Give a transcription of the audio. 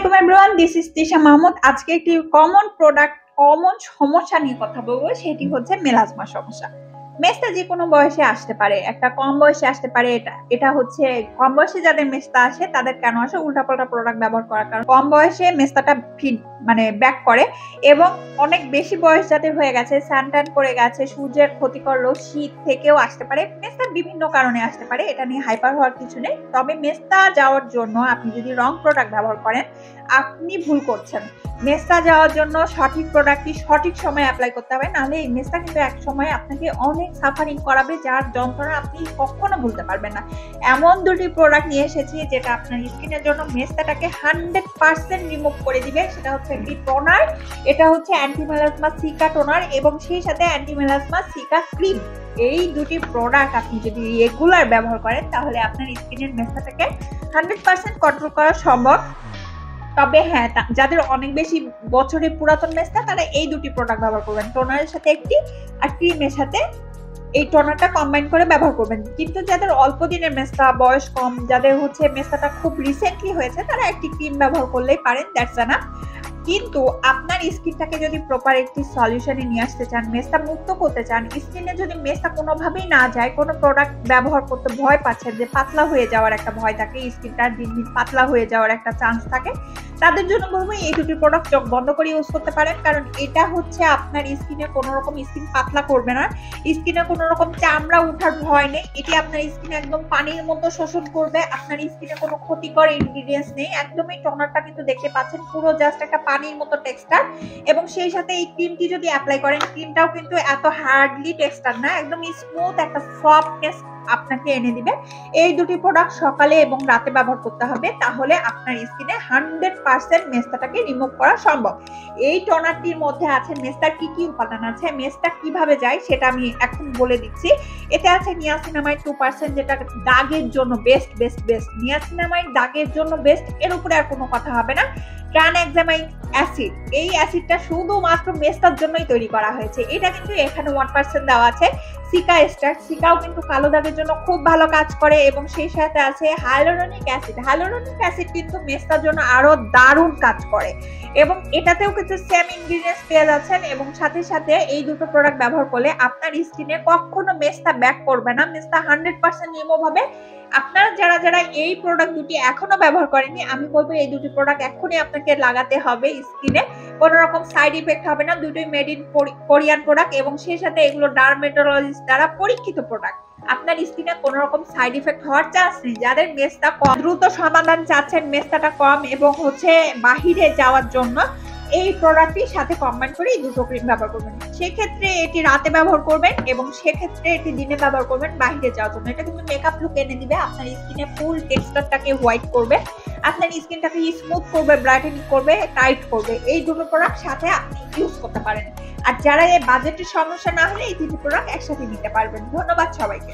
আসসালামাইকুম everyone, this is Tisha Mahmud. আজকে একটি কমন সমস্যা নিয়ে কথা বলবো, সেটি হচ্ছে মেলাজমা সমস্যা। মেস্তা যে কোনো বয়সে আসতে পারে, একটা কম বয়সে আসতে পারে। এটা হচ্ছে কম বয়সে যাদের মেস্তা আসে তাদের কেন আসে, উল্টাপাল্টা প্রোডাক্ট ব্যবহার করার কারণে কম বয়সে মেস্তাটা ব্যাক করে, এবং অনেক বেশি বয়স যাদের হয়ে গেছে, স্যানট্যান করে গেছে, সূর্যের ক্ষতিকর শীত থেকেও আসতে পারে। মেস্তা বিভিন্ন কারণে আসতে পারে, এটা নিয়ে হাইপার হওয়ার কিছু নেই। তবে মেস্তা যাওয়ার জন্য আপনি যদি রং প্রোডাক্ট ব্যবহার করেন, আপনি ভুল করছেন। মেস্তা যাওয়ার জন্য সঠিক প্রোডাক্টটি সঠিক সময়ে অ্যাপ্লাই করতে হবে, নাহলে এই মেস্তা কিন্তু এক সময় আপনাকে অনেক সাফারিং করাবে, যার যন্ত্রণা আপনি কখনো ভুলতে পারবেন না। এমন দুটি প্রোডাক্ট নিয়ে এসেছি যেটা আপনার স্কিনের জন্য মেস্তাটাকে 100% রিমুভ করে দিবে। সেটা হচ্ছে একটি টোনার, এটা হচ্ছে অ্যান্টি মেলাজমা সিকা টোনার, এবং সেই সাথে অ্যান্টি মেলাজমা সিকা ক্রিম। এই দুটি প্রোডাক্ট আপনি যদি রেগুলার ব্যবহার করেন তাহলে আপনার স্কিনের মেস্তাটাকে 100% কন্ট্রোল করা সম্ভব। তবে হ্যাঁ, যাদের অনেক বেশি বছরের পুরাতন মেস্তা তারা এই দুটি প্রোডাক্ট ব্যবহার করবেন, টোনারের সাথে একটি আর ক্রিমের সাথে এই টোনারটা কম্বাইন করে ব্যবহার করবেন। কিন্তু যাদের অল্প দিনের মেস্তা, বয়স কম, যাদের হচ্ছে মেস্তাটা খুব রিসেন্টলি হয়েছে, তারা একটি ক্রিম ব্যবহার করলেই পারেন, দ্যাটস এনাফ। কিন্তু আপনার স্কিনটাকে যদি প্রপার একটি সলিউশনে নিয়ে আসতে চান, মেস্তা মুক্ত করতে চান, স্কিনে যদি মেস্তা কোনোভাবেই না যায়, কোনো প্রোডাক্ট ব্যবহার করতে ভয় পাচ্ছেন, যে পাতলা হয়ে যাওয়ার একটা ভয় থাকে, স্কিনটা দিন দিন পাতলা হয়ে যাওয়ার একটা চান্স থাকে, তাদের জন্য বলবো এই দুটি প্রোডাক্ট চোখ বন্ধ করে ইউজ করতে পারেন। কারণ এটা হচ্ছে আপনার স্কিনে কোনো রকম স্কিন পাতলা করবে না, স্কিনে কোনো রকম চামড়া উঠার ভয় নেই। এটি আপনার স্কিনে একদম পানির মতো শোষণ করবে, আপনার স্কিনে কোনো ক্ষতিকর ইনগ্রিডিয়েন্টস নেই। একদমই টোনারটা কিন্তু দেখতে পাচ্ছেন পুরো জাস্ট একটা পানির মতো টেক্সচার, এবং সেই সাথে এই ক্রিমটি যদি অ্যাপ্লাই করেন, ক্রিমটাও কিন্তু এত হার্ডলি টেক্সচার না, একদম স্মুথ একটা সফটনেস আপনাকে এনে দিবে। এই দুটি প্রোডাক্ট সকালে এবং রাতে ব্যবহার করতে হবে, তাহলে আপনার স্কিনে 100% মেস্তাটাকে রিমুভ করা সম্ভব। এই টোনারটির মধ্যে আছে মেস্তার কি কি উপাদান আছে, মেস্তা কিভাবে যায় সেটা আমি এখন বলে দিচ্ছি। এতে আছে নিয়াসিনামাইড 2%, যেটা দাগের জন্য বেস্ট বেস্ট বেস্ট। নিয়াসিনামাইড দাগের জন্য বেস্ট, এর উপরে আর কোনো কথা হবে না। ট্রানএক্সামাইড অ্যাসিড, এই অ্যাসিডটা শুধুমাত্র মেস্তার জন্যই তৈরি করা হয়েছে, এটা কিন্তু এখানে 1% দেওয়া আছে। সিকা এস্টার, সিকাও কিন্তু কালো দাগের জন্য খুব ভালো কাজ করে, এবং সেই সাথে আছে হাইলোরনিক অ্যাসিড। হাইলোরনিক অ্যাসিড কিন্তু মেস্তার জন্য আরো দারুণ কাজ করে, এবং এটাতেও কিন্তু সেম ইনগ্রিডিয়েন্টস পেয়ে যাচ্ছেন। এবং সাথে সাথে এই দুটো প্রোডাক্ট ব্যবহার করলে আপনার স্কিনে কখনো মেস্তা ব্যাক করবে না, মেস্তা 100% রিমুভ হবে। আপনারা যারা যারা এই প্রোডাক্ট দুটি এখনো ব্যবহার করেননি, আমি বলবো এই দুটি প্রোডাক্ট এখনই আপনাকে লাগাতে হবে স্কিনে, কোনো রকম সাইড ইফেক্ট হবে না। দুটোই মেড ইন কোরিয়ান প্রোডাক্ট, এবং সেই সাথে এগুলো ডার্মেটোলজিস্ট দ্বারা পরীক্ষিত প্রোডাক্ট। আপনার স্কিনে কোনো রকম সাইড ইফেক্ট হওয়ার চান্স নেই। যাদের মেস্তা কম, দ্রুত সমাধান চাচ্ছেন, মেস্তাটা কম এবং হচ্ছে বাহিরে যাওয়ার জন্য, এই প্রোডাক্টটির সাথে কম্বাইন করে এই দুটো ক্রিম ব্যবহার করবেন। সেক্ষেত্রে এটি রাতে ব্যবহার করবেন, এবং সেক্ষেত্রে এটি দিনে ব্যবহার করবেন বাহিরে যাওয়ার জন্য। এটা কিন্তু মেকআপ লুক এনে দিবে, আপনার স্কিনে ফুল টেক্সচারটাকে হোয়াইট করবে, আপনার স্কিনটাকে স্মুথ করবে, ব্রাইটেনিং করবে, টাইট করবে। এই দুটো প্রোডাক্ট সাথে আপনি ইউজ করতে পারেন। আর যারা এই বাজেটের সমস্যা না হলে এই দুটো প্রোডাক্ট একসাথে নিতে পারবেন। ধন্যবাদ সবাইকে।